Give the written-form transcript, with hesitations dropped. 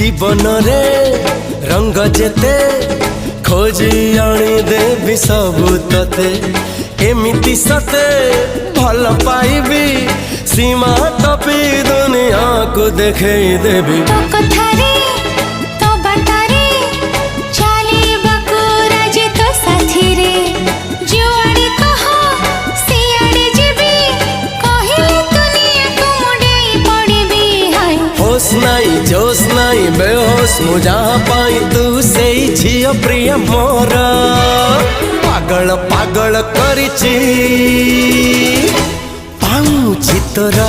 जीवन रे रंग जेते खोजी आनी देवी सबू तते एमिति सते भल पाइबी सीमा टपी दुनिया को देखे देवी तो कथारे तो बातारे चाली बकुरा जे तो साथी रे जुआड़ी कहो सियाड़े जीबी कहिले दुनिया को मुड़े पड़बी हाय होश नाई जोश नाई बेहोश मु जहाँ पाई तू से झियो प्रिय मोर पागल पागल करिची पाऊँ चितरा।